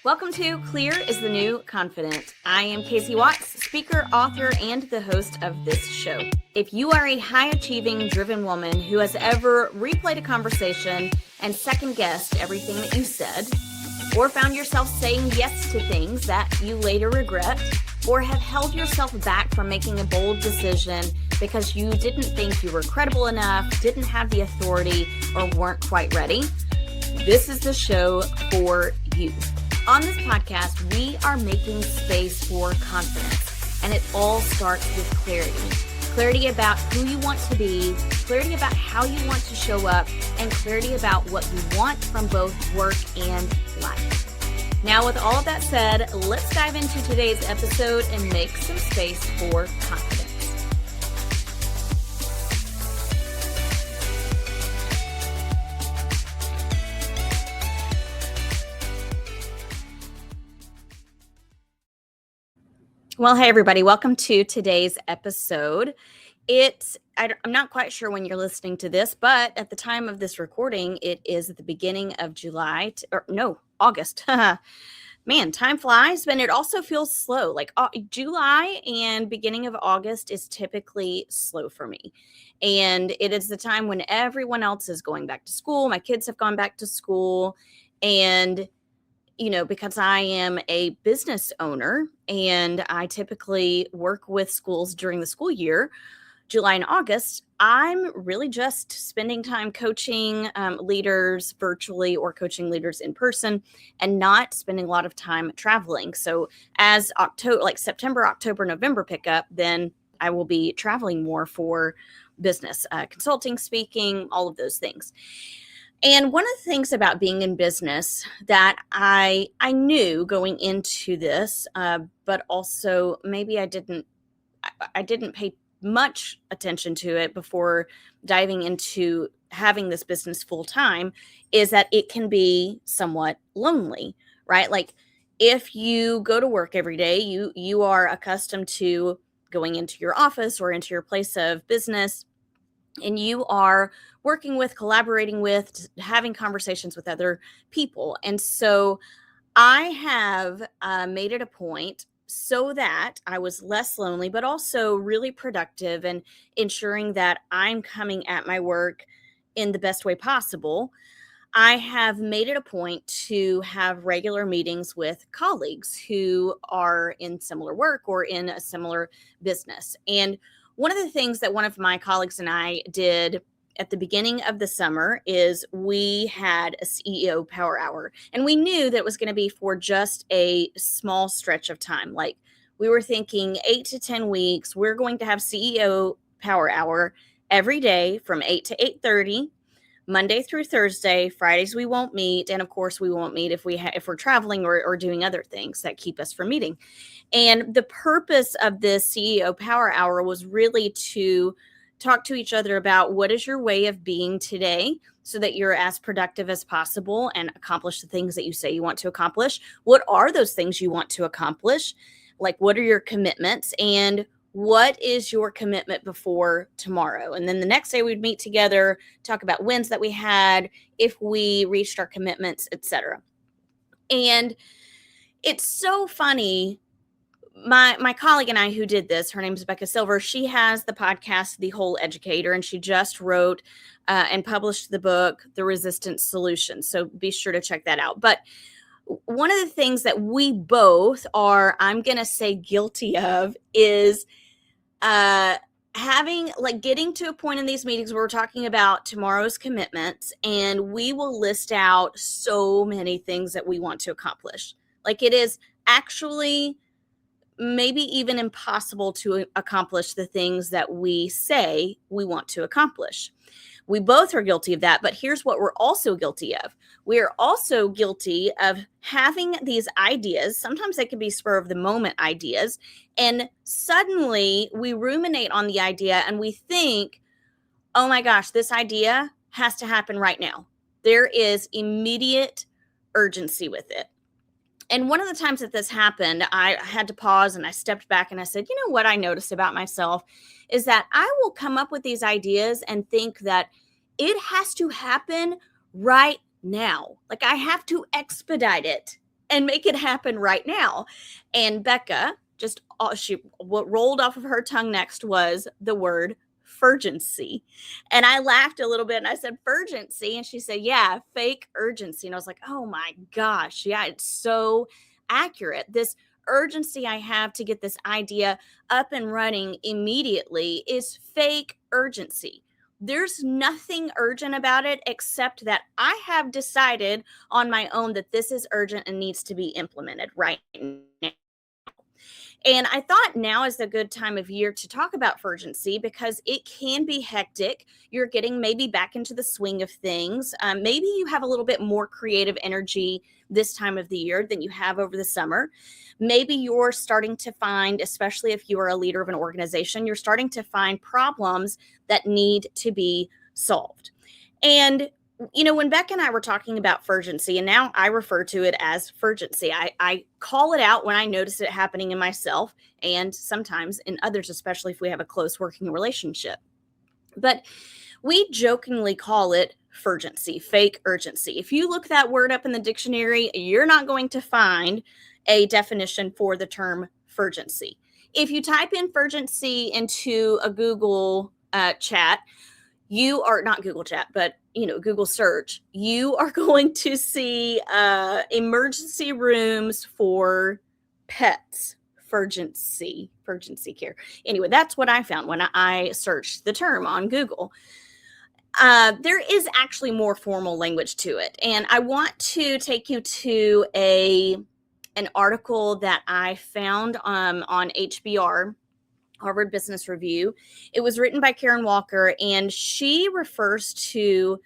Welcome to Clear is the New Confident. I am Casey Watts, speaker, author, and the host of this show. If you are a high-achieving, driven woman who has ever replayed a conversation and second-guessed everything that you said, or found yourself saying yes to things that you later regret, or have held yourself back from making a bold decision because you didn't think you were credible enough, didn't have the authority, or weren't quite ready, this is the show for you. On this podcast, we are making space for confidence, and it all starts with clarity. Clarity about who you want to be, clarity about how you want to show up, and clarity about what you want from both work and life. Now, with all of that said, let's dive into today's episode and make some space for confidence. Well, hey, everybody. Welcome to today's episode. I'm not quite sure when you're listening to this, but at the time of this recording, it is at the beginning of August. Man, time flies, but it also feels slow. July and beginning of August is typically slow for me. And it is the time when everyone else is going back to school. My kids have gone back to school. And because I am a business owner and I typically work with schools during the school year, July and August, I'm really just spending time coaching leaders virtually or coaching leaders in person and not spending a lot of time traveling. So as September, October, November pick up, then I will be traveling more for business, consulting, speaking, all of those things. And one of the things about being in business that I knew going into this, but also maybe I didn't pay much attention to it before diving into having this business full time, is that it can be somewhat lonely, right? Like if you go to work every day, you are accustomed to going into your office or into your place of business, and you are working with, collaborating with, having conversations with other people. And so I have made it a point so that I was less lonely, but also really productive and ensuring that I'm coming at my work in the best way possible. I have made it a point to have regular meetings with colleagues who are in similar work or in a similar business. And one of the things that one of my colleagues and I did at the beginning of the summer is we had a CEO Power Hour, and we knew that it was going to be for just a small stretch of time. Like we were thinking 8 to 10 weeks, we're going to have CEO Power Hour every day from 8 to 8:30, Monday through Thursday. Fridays we won't meet, and of course we won't meet if we're traveling or doing other things that keep us from meeting. And the purpose of this CEO Power Hour was really to talk to each other about what is your way of being today so that you're as productive as possible and accomplish the things that you say you want to accomplish. What are those things you want to accomplish? Like, what are your commitments, and what is your commitment before tomorrow? And then the next day we'd meet together, talk about wins that we had, if we reached our commitments, etc. And it's so funny. My colleague and I who did this, her name is Becca Silver, she has the podcast, The Whole Educator, and she just wrote and published the book, The Resistance Solution. So be sure to check that out. But one of the things that we both are, I'm going to say, guilty of is getting to a point in these meetings where we're talking about tomorrow's commitments, and we will list out so many things that we want to accomplish. Like it is actually maybe even impossible to accomplish the things that we say we want to accomplish. We both are guilty of that, but here's what we're also guilty of. We are also guilty of having these ideas. Sometimes they can be spur of the moment ideas, and suddenly we ruminate on the idea and we think, oh my gosh, this idea has to happen right now. There is immediate urgency with it. And one of the times that this happened, I had to pause and I stepped back and I said, you know what I noticed about myself is that I will come up with these ideas and think that it has to happen right now. Like I have to expedite it and make it happen right now. And Becca what rolled off of her tongue next was the word Furgency. And I laughed a little bit and I said, Furgency. And she said, yeah, fake urgency. And I was like, oh my gosh. Yeah, it's so accurate. This urgency I have to get this idea up and running immediately is fake urgency. There's nothing urgent about it except that I have decided on my own that this is urgent and needs to be implemented right now. And I thought now is a good time of year to talk about Furgency because it can be hectic. You're getting maybe back into the swing of things. Maybe you have a little bit more creative energy this time of the year than you have over the summer. Maybe you're starting to find, especially if you are a leader of an organization, you're starting to find problems that need to be solved. And when Beck and I were talking about Furgency, and now I refer to it as Furgency, I call it out when I notice it happening in myself and sometimes in others, especially if we have a close working relationship. But we jokingly call it Furgency, fake urgency. If you look that word up in the dictionary, you're not going to find a definition for the term Furgency. If you type in Furgency into a Google chat, you are not Google chat, but Google search, you are going to see emergency rooms for pets, Furgency care. Anyway, that's what I found when I searched the term on Google. There is actually more formal language to it. And I want to take you to an article that I found on HBR, Harvard Business Review. It was written by Karen Walker, and she refers to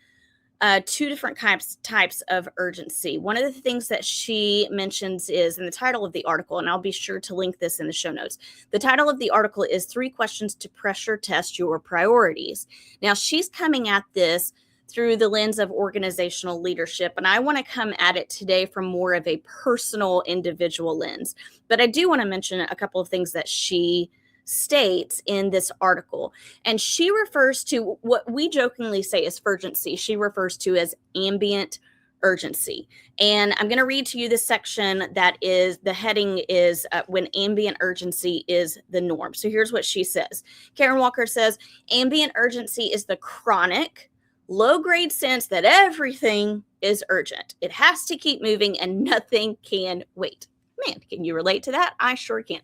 two different types of urgency. One of the things that she mentions is in the title of the article, and I'll be sure to link this in the show notes. The title of the article is 3 Questions to Pressure Test Your Priorities. Now, she's coming at this through the lens of organizational leadership, and I want to come at it today from more of a personal, individual lens. But I do want to mention a couple of things that she states in this article. And she refers to what we jokingly say is Furgency. She refers to as ambient urgency. And I'm going to read to you this section that is, the heading is when ambient urgency is the norm. So here's what she says. Karen Walker says, ambient urgency is the chronic, low-grade sense that everything is urgent. It has to keep moving and nothing can wait. Man, can you relate to that? I sure can.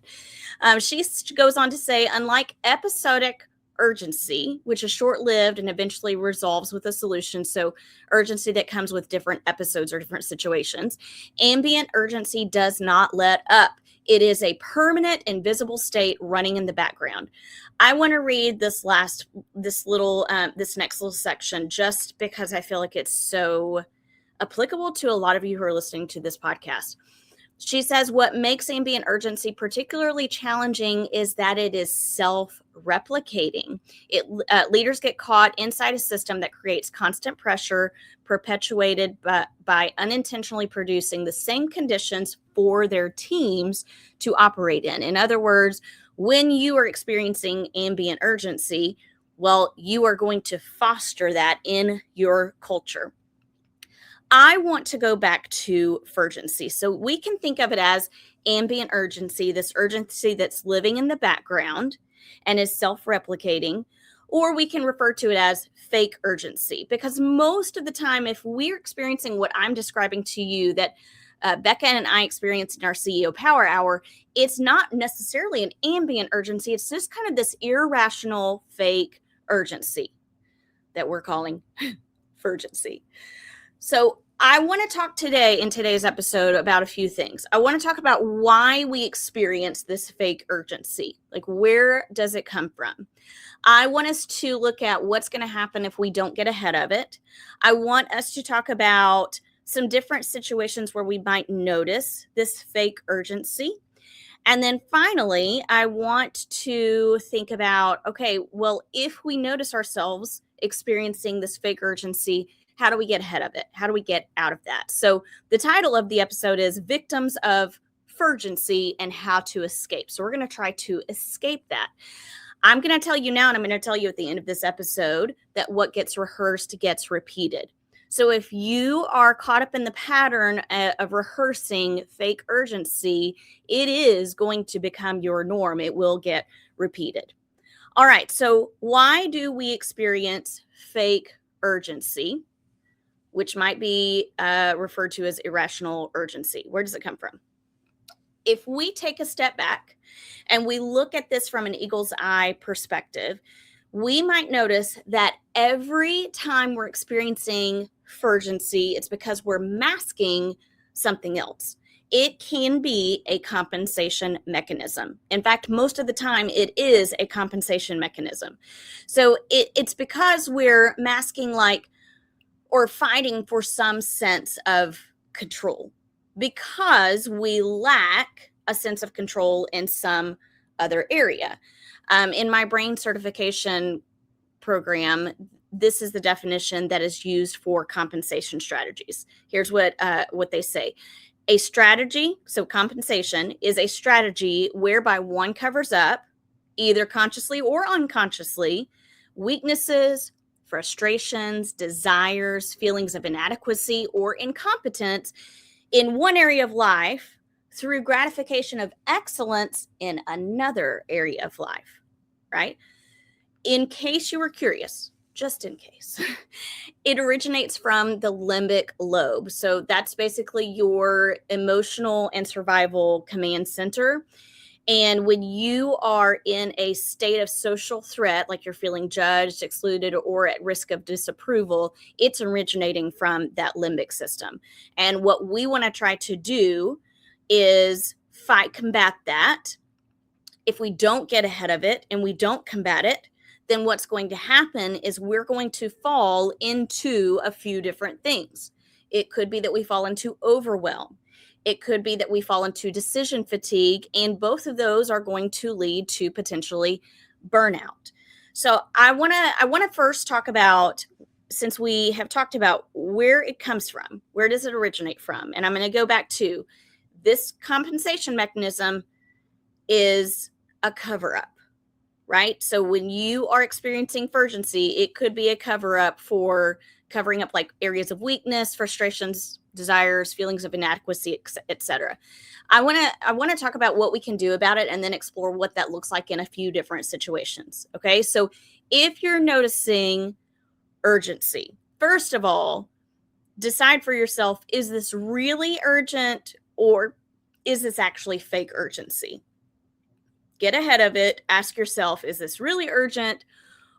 She goes on to say, unlike episodic urgency, which is short-lived and eventually resolves with a solution, so urgency that comes with different episodes or different situations, ambient urgency does not let up. It is a permanent, invisible state running in the background. I want to read this next little section just because I feel like it's so applicable to a lot of you who are listening to this podcast. She says, what makes ambient urgency particularly challenging is that it is self-replicating. Leaders get caught inside a system that creates constant pressure, perpetuated by unintentionally producing the same conditions for their teams to operate in. In other words, when you are experiencing ambient urgency, well, you are going to foster that in your culture. I want to go back to Furgency. So we can think of it as ambient urgency, this urgency that's living in the background and is self-replicating, or we can refer to it as fake urgency, because most of the time, if we're experiencing what I'm describing to you that Becca and I experienced in our CEO Power Hour, it's not necessarily an ambient urgency. It's just kind of this irrational fake urgency that we're calling Furgency. So I want to talk today in today's episode about a few things. I want to talk about why we experience this fake urgency. Like, where does it come from? I want us to look at what's going to happen if we don't get ahead of it. I want us to talk about some different situations where we might notice this fake urgency. And then finally, I want to think about, okay, well, if we notice ourselves experiencing this fake urgency, how do we get ahead of it? How do we get out of that? So the title of the episode is Victims of Furgency and How to Escape. So we're going to try to escape that. I'm going to tell you now, and I'm going to tell you at the end of this episode, that what gets rehearsed gets repeated. So if you are caught up in the pattern of rehearsing fake urgency, it is going to become your norm. It will get repeated. All right. So why do we experience fake urgency, which might be referred to as irrational urgency? Where does it come from? If we take a step back and we look at this from an eagle's eye perspective, we might notice that every time we're experiencing urgency, it's because we're masking something else. It can be a compensation mechanism. In fact, most of the time, it is a compensation mechanism. So it's because we're masking, like, or fighting for some sense of control, because we lack a sense of control in some other area. In my brain certification program, this is the definition that is used for compensation strategies. Here's what they say. A strategy, so compensation, is a strategy whereby one covers up, either consciously or unconsciously, weaknesses, frustrations, desires, feelings of inadequacy or incompetence in one area of life through gratification of excellence in another area of life, right? In case you were curious, just in case, it originates from the limbic lobe. So that's basically your emotional and survival command center. And when you are in a state of social threat, like you're feeling judged, excluded, or at risk of disapproval, it's originating from that limbic system. And what we want to try to do is combat that. If we don't get ahead of it and we don't combat it, then what's going to happen is we're going to fall into a few different things. It could be that we fall into overwhelm. It could be that we fall into decision fatigue, and both of those are going to lead to potentially burnout. So I want to first talk about, since we have talked about where it comes from, where does it originate from? And I'm going to go back to this compensation mechanism is a cover up, right? So when you are experiencing urgency, it could be a cover up for covering up like areas of weakness, frustrations, desires, feelings of inadequacy, etc. I want to talk about what we can do about it and then explore what that looks like in a few different situations. Okay? So if you're noticing urgency, first of all, decide for yourself, is this really urgent or is this actually fake urgency? Get ahead of it. Ask yourself, is this really urgent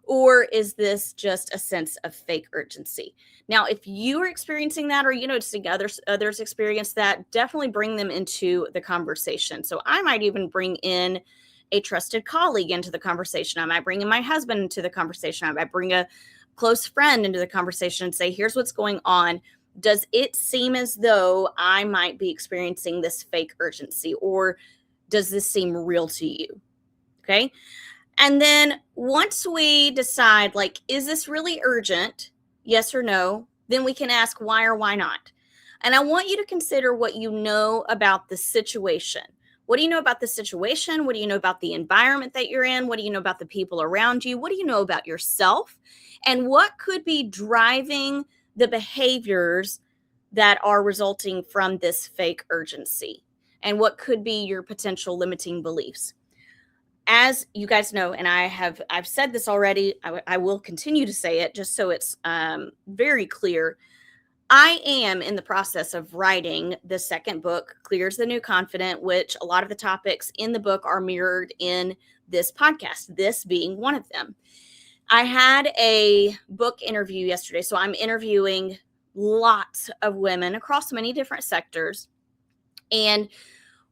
or is this just a sense of fake urgency? Now, if you are experiencing that or you noticing others experience that, definitely bring them into the conversation. So I might even bring in a trusted colleague into the conversation. I might bring in my husband into the conversation. I might bring a close friend into the conversation and say, here's what's going on. Does it seem as though I might be experiencing this fake urgency, or does this seem real to you? Okay. And then once we decide, like, is this really urgent? Yes or no? Then we can ask why or why not. And I want you to consider what you know about the situation. What do you know about the situation? What do you know about the environment that you're in? What do you know about the people around you? What do you know about yourself? And what could be driving the behaviors that are resulting from this fake urgency? And what could be your potential limiting beliefs? As you guys know, and I've said this already, I will continue to say it just so it's very clear. I am in the process of writing the second book, Clear's the New Confident, which a lot of the topics in the book are mirrored in this podcast, this being one of them. I had a book interview yesterday, so I'm interviewing lots of women across many different sectors. And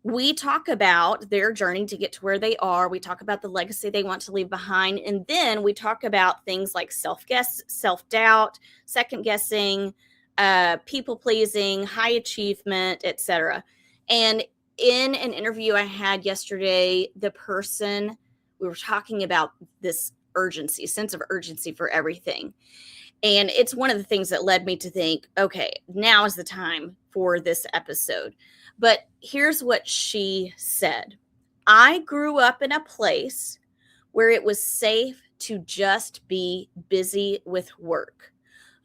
we talk about their journey to get to where they are. We talk about the legacy they want to leave behind. And then we talk about things like self-doubt, second guessing, people pleasing, high achievement, etc. And in an interview I had yesterday, we were talking about this urgency, sense of urgency for everything. And it's one of the things that led me to think, okay, now is the time for this episode. But here's what she said. I grew up in a place where it was safe to just be busy with work.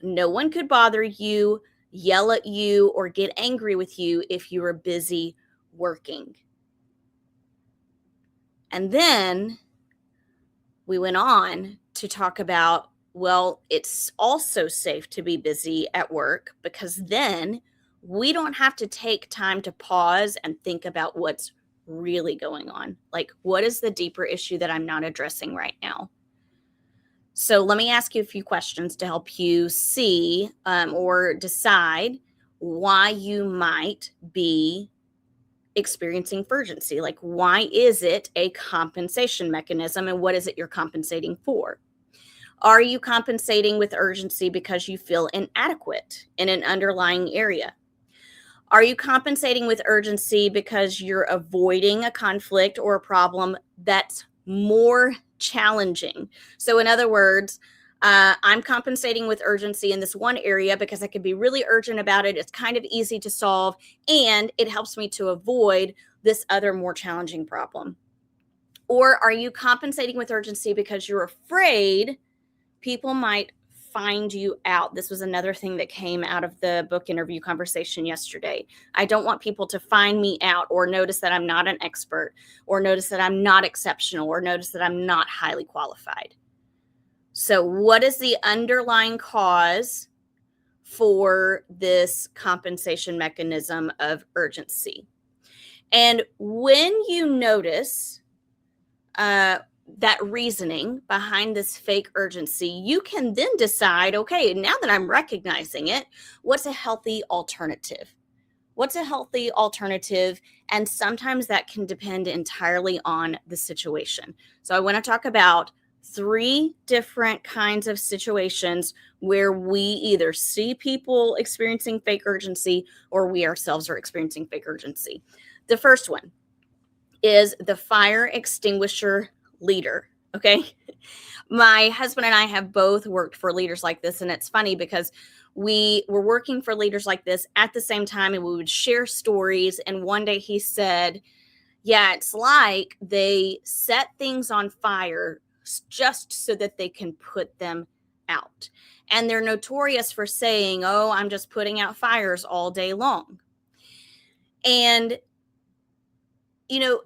No one could bother you, yell at you, or get angry with you if you were busy working. And then we went on to talk about, well, it's also safe to be busy at work because then we don't have to take time to pause and think about what's really going on. Like, what is the deeper issue that I'm not addressing right now? So, let me ask you a few questions to help you see or decide why you might be experiencing Furgency. Like, why is it a compensation mechanism and what is it you're compensating for? Are you compensating with urgency because you feel inadequate in an underlying area? Are you compensating with urgency because you're avoiding a conflict or a problem that's more challenging? So, in other words, I'm compensating with urgency in this one area because I can be really urgent about it. It's kind of easy to solve, and it helps me to avoid this other more challenging problem. Or are you compensating with urgency because you're afraid people might find you out? This was another thing that came out of the book interview conversation yesterday. I don't want people to find me out or notice that I'm not an expert or notice that I'm not exceptional or notice that I'm not highly qualified. So, what is the underlying cause for this compensation mechanism of urgency? And when you notice that reasoning behind this fake urgency, you can then decide, okay, now that I'm recognizing it, what's a healthy alternative? What's a healthy alternative? And sometimes that can depend entirely on the situation. So I want to talk about 3 different kinds of situations where we either see people experiencing fake urgency or we ourselves are experiencing fake urgency. The first one is the fire extinguisher leader. Okay. My husband and I have both worked for leaders like this. And it's funny because we were working for leaders like this at the same time and we would share stories. And one day he said, yeah, it's like they set things on fire just so that they can put them out. And they're notorious for saying, oh, I'm just putting out fires all day long. And, you know,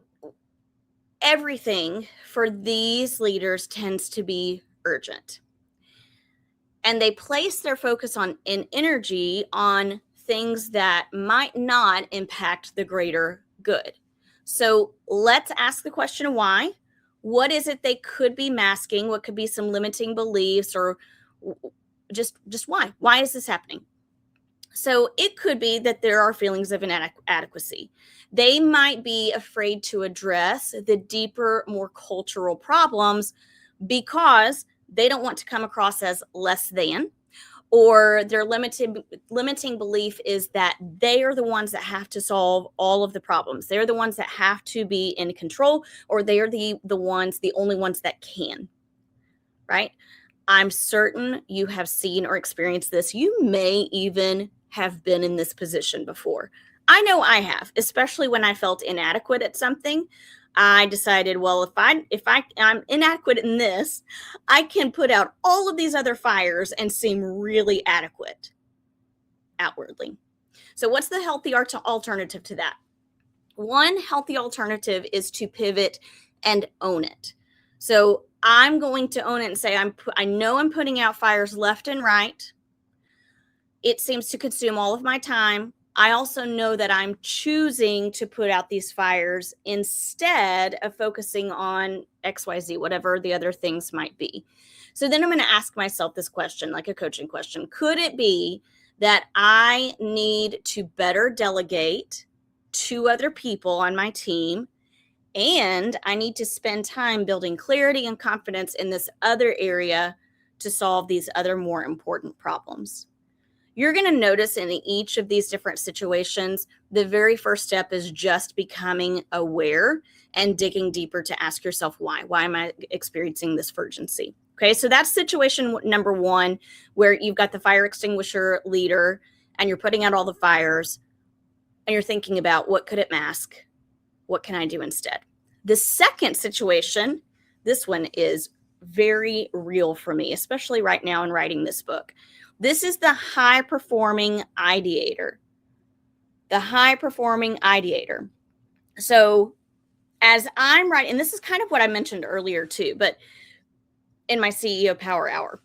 everything for these leaders tends to be urgent. And they place their focus on and energy on things that might not impact the greater good. So let's ask the question why. What is it they could be masking? What could be some limiting beliefs or just why? Why is this happening? So it could be that there are feelings of inadequacy. They might be afraid to address the deeper, more cultural problems because they don't want to come across as less than, or their limiting belief is that they are the ones that have to solve all of the problems. They're the ones that have to be in control, or they are the only ones that can, right? I'm certain you have seen or experienced this. You may even have been in this position before. I know I have, especially when I felt inadequate at something. I decided, well, if I'm inadequate in this, I can put out all of these other fires and seem really adequate outwardly. So what's the healthy alternative to that? One healthy alternative is to pivot and own it. So I'm going to own it and say, I know I'm putting out fires left and right. It seems to consume all of my time. I also know that I'm choosing to put out these fires instead of focusing on XYZ, whatever the other things might be. So then I'm going to ask myself this question, like a coaching question. Could it be that I need to better delegate to other people on my team? And I need to spend time building clarity and confidence in this other area to solve these other more important problems. You're going to notice in each of these different situations, the very first step is just becoming aware and digging deeper to ask yourself why. Why am I experiencing this urgency? Okay, so that's situation number 1, where you've got the fire extinguisher leader and you're putting out all the fires and you're thinking about what could it mask? What can I do instead? The second situation, this one is very real for me, especially right now in writing this book. This is the high performing ideator. The high performing ideator. So as I'm writing, and this is kind of what I mentioned earlier too, but in my CEO Power Hour,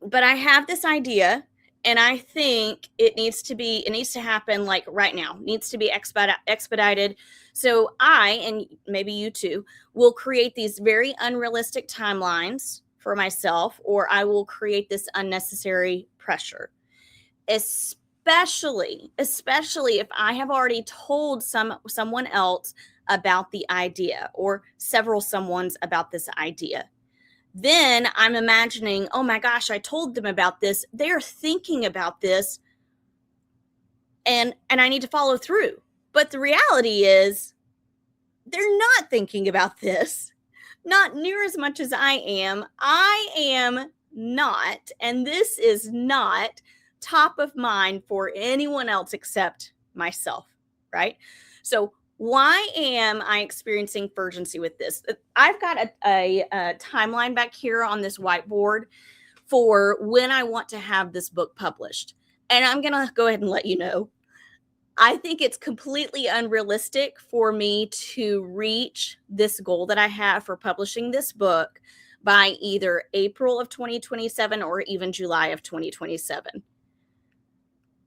but I have this idea and I think it needs to happen like right now, needs to be expedited. So I, and maybe you too, will create these very unrealistic timelines for myself, or I will create this unnecessary pressure, especially if I have already told someone else about the idea, or several someones about this idea. Then I'm imagining, oh my gosh, I told them about this. They're thinking about this, and I need to follow through. But the reality is they're not thinking about this, not near as much as I am. I am not, and this is not top of mind for anyone else except myself, right? So why am I experiencing urgency with this? I've got a timeline back here on this whiteboard for when I want to have this book published. And I'm going to go ahead and let you know, I think it's completely unrealistic for me to reach this goal that I have for publishing this book by either April of 2027 or even July of 2027.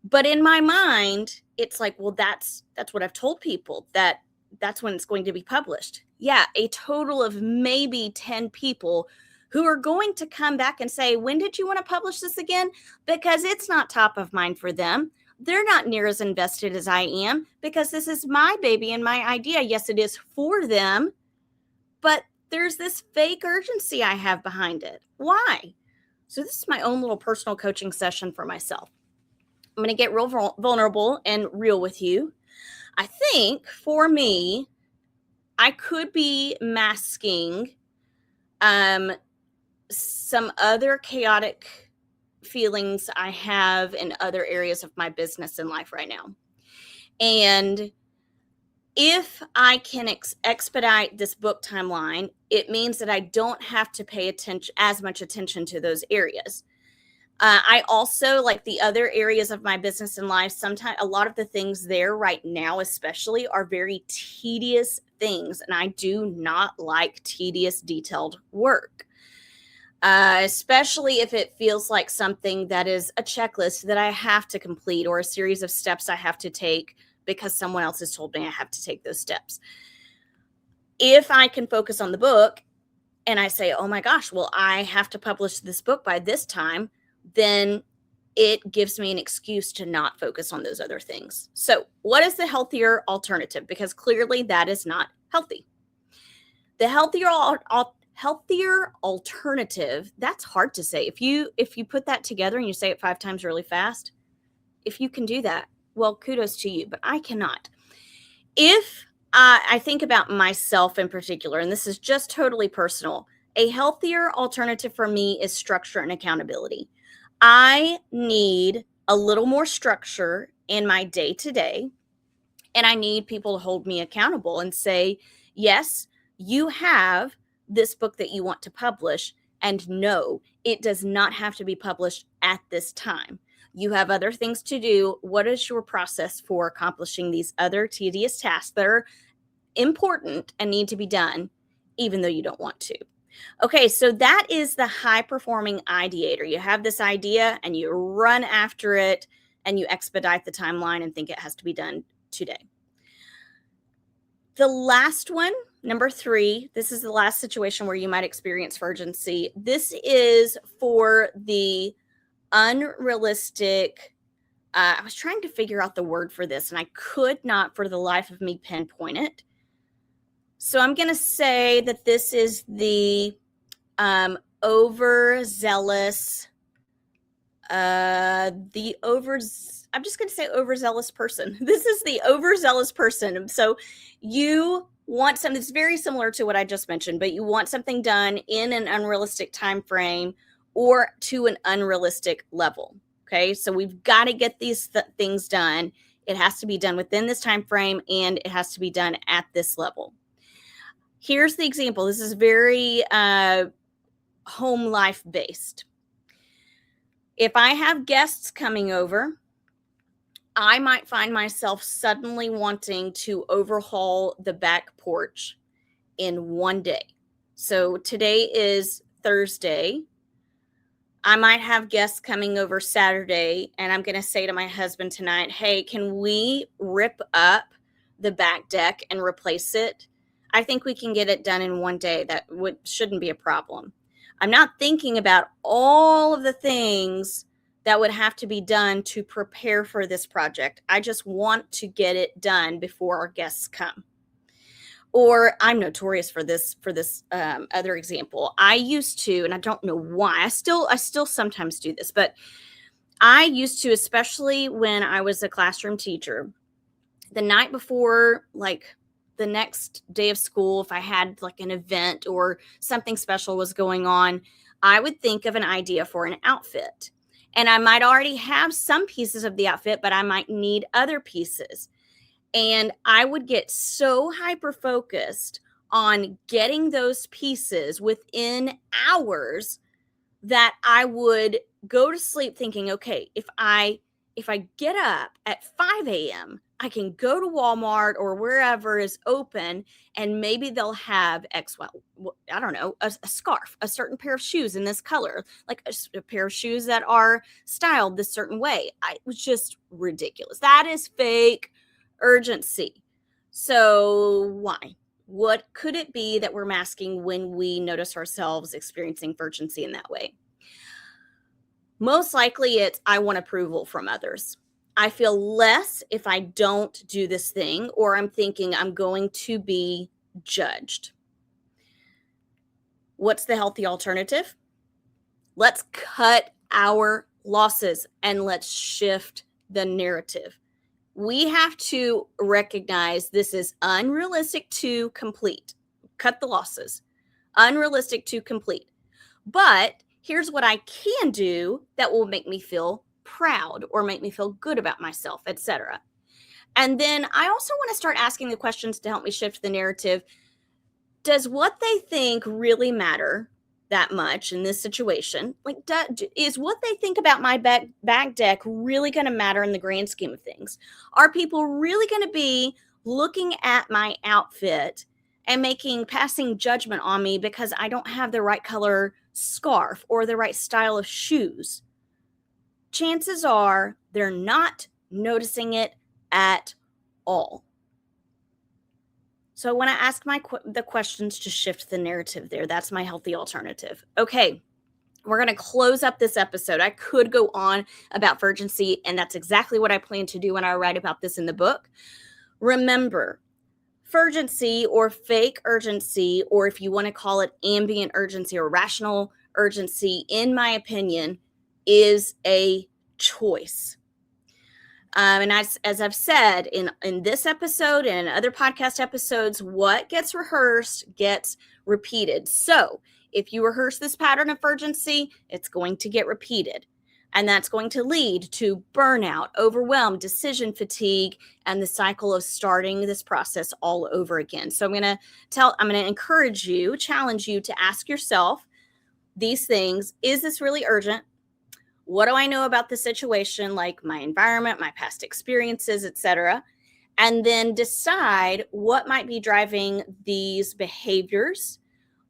But in my mind, it's like, well, that's what I've told people, that's when it's going to be published. Yeah, a total of maybe 10 people who are going to come back and say, when did you want to publish this again? Because it's not top of mind for them. They're not near as invested as I am, because this is my baby and my idea. Yes, it is for them, but there's this fake urgency I have behind it. Why? So this is my own little personal coaching session for myself. I'm going to get real vulnerable and real with you. I think for me, I could be masking some other chaotic feelings I have in other areas of my business and life right now. And if I can expedite this book timeline, it means that I don't have to pay as much attention to those areas. I also, like the other areas of my business and life, sometimes a lot of the things there right now, especially, are very tedious things. And I do not like tedious, detailed work, especially if it feels like something that is a checklist that I have to complete, or a series of steps I have to take because someone else has told me I have to take those steps. If I can focus on the book and I say, oh my gosh, well, I have to publish this book by this time, then it gives me an excuse to not focus on those other things. So what is the healthier alternative? Because clearly that is not healthy. The healthier alternative, that's hard to say. If you put that together and you say it 5 times really fast, if you can do that, well, kudos to you, but I cannot. If I think about myself in particular, and this is just totally personal, a healthier alternative for me is structure and accountability. I need a little more structure in my day to day, and I need people to hold me accountable and say, yes, you have this book that you want to publish, and no, it does not have to be published at this time. You have other things to do. What is your process for accomplishing these other tedious tasks that are important and need to be done, even though you don't want to? Okay, so that is the high performing ideator. You have this idea and you run after it and you expedite the timeline and think it has to be done today. The last one, number 3, this is the last situation where you might experience urgency. This is for the unrealistic. I was trying to figure out the word for this and I could not for the life of me pinpoint it. So I'm going to say that this is the overzealous, I'm just going to say overzealous person. This is the overzealous person. So you want something that's very similar to what I just mentioned, but you want something done in an unrealistic time frame or to an unrealistic level. Okay, so we've got to get these things done. It has to be done within this time frame, and it has to be done at this level. Here's the example. This is very home life based. If I have guests coming over, I might find myself suddenly wanting to overhaul the back porch in one day. So today is Thursday. I might have guests coming over Saturday, and I'm going to say to my husband tonight, hey, can we rip up the back deck and replace it? I think we can get it done in one day. That shouldn't be a problem. I'm not thinking about all of the things that would have to be done to prepare for this project. I just want to get it done before our guests come. Or I'm notorious for this other example. I used to, and I don't know why, I still sometimes do this, but I used to, especially when I was a classroom teacher, the night before, like the next day of school, if I had like an event or something special was going on, I would think of an idea for an outfit. And I might already have some pieces of the outfit, but I might need other pieces. And I would get so hyper-focused on getting those pieces within hours that I would go to sleep thinking, okay, if I get up at 5 a.m., I can go to Walmart or wherever is open, and maybe they'll have X, well, I don't know, a scarf, a certain pair of shoes in this color, like a pair of shoes that are styled this certain way. It was just ridiculous. That is fake urgency. So why? What could it be that we're masking when we notice ourselves experiencing urgency in that way? Most likely it's I want approval from others. I feel less if I don't do this thing, or I'm thinking I'm going to be judged. What's the healthy alternative? Let's cut our losses and let's shift the narrative. We have to recognize this is unrealistic to complete. Cut the losses. Unrealistic to complete. But here's what I can do that will make me feel proud or make me feel good about myself, etc. And then I also want to start asking the questions to help me shift the narrative. Does what they think really matter that much in this situation? Like, is what they think about my back deck really going to matter in the grand scheme of things? Are people really going to be looking at my outfit and passing judgment on me because I don't have the right color scarf or the right style of shoes? Chances are they're not noticing it at all. So I want to ask the questions to shift the narrative there. That's my healthy alternative. Okay, we're going to close up this episode. I could go on about Furgency, and that's exactly what I plan to do when I write about this in the book. Remember, Furgency or fake urgency, or if you want to call it ambient urgency or rational urgency, in my opinion, is a choice. And as I've said in this episode and in other podcast episodes, what gets rehearsed gets repeated. So if you rehearse this pattern of urgency, it's going to get repeated. And that's going to lead to burnout, overwhelm, decision fatigue, and the cycle of starting this process all over again. So I'm going to encourage you, challenge you to ask yourself these things. Is this really urgent? What do I know about the situation, like my environment, my past experiences, etc.? And then decide what might be driving these behaviors,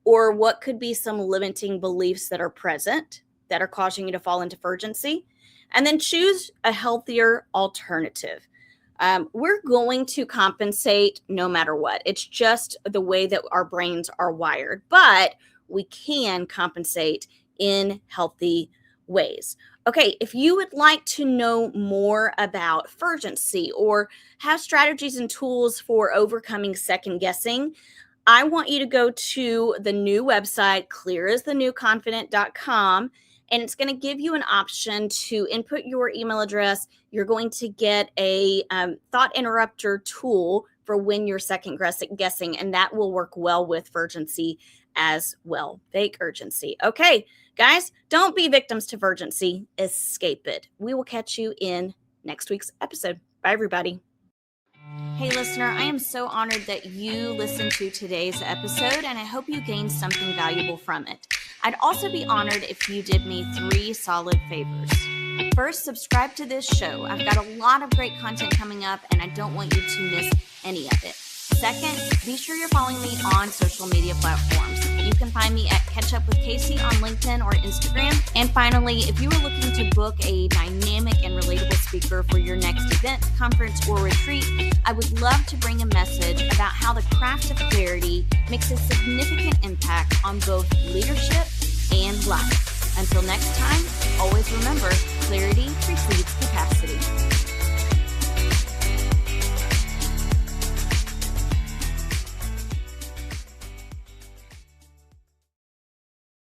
or what could be some limiting beliefs that are present that are causing you to fall into urgency. And then choose a healthier alternative. We're going to compensate no matter what. It's just the way that our brains are wired. But we can compensate in healthy ways. Okay, if you would like to know more about Furgency or have strategies and tools for overcoming second guessing, I want you to go to the new website, clearasthenewconfident.com, and it's going to give you an option to input your email address. You're going to get a thought interrupter tool for when you're second guessing, and that will work well with Furgency as well. Fake urgency. Okay, guys, don't be victims to urgency. Escape it. We will catch you in next week's episode. Bye, everybody. Hey, listener, I am so honored that you listened to today's episode, and I hope you gained something valuable from it. I'd also be honored if you did me 3 solid favors. First, subscribe to this show. I've got a lot of great content coming up, and I don't want you to miss any of it. Second, be sure you're following me on social media platforms. You can find me at Catch Up with Casey on LinkedIn or Instagram. And finally, if you are looking to book a dynamic and relatable speaker for your next event, conference, or retreat, I would love to bring a message about how the craft of clarity makes a significant impact on both leadership and life. Until next time, always remember, clarity precedes capacity.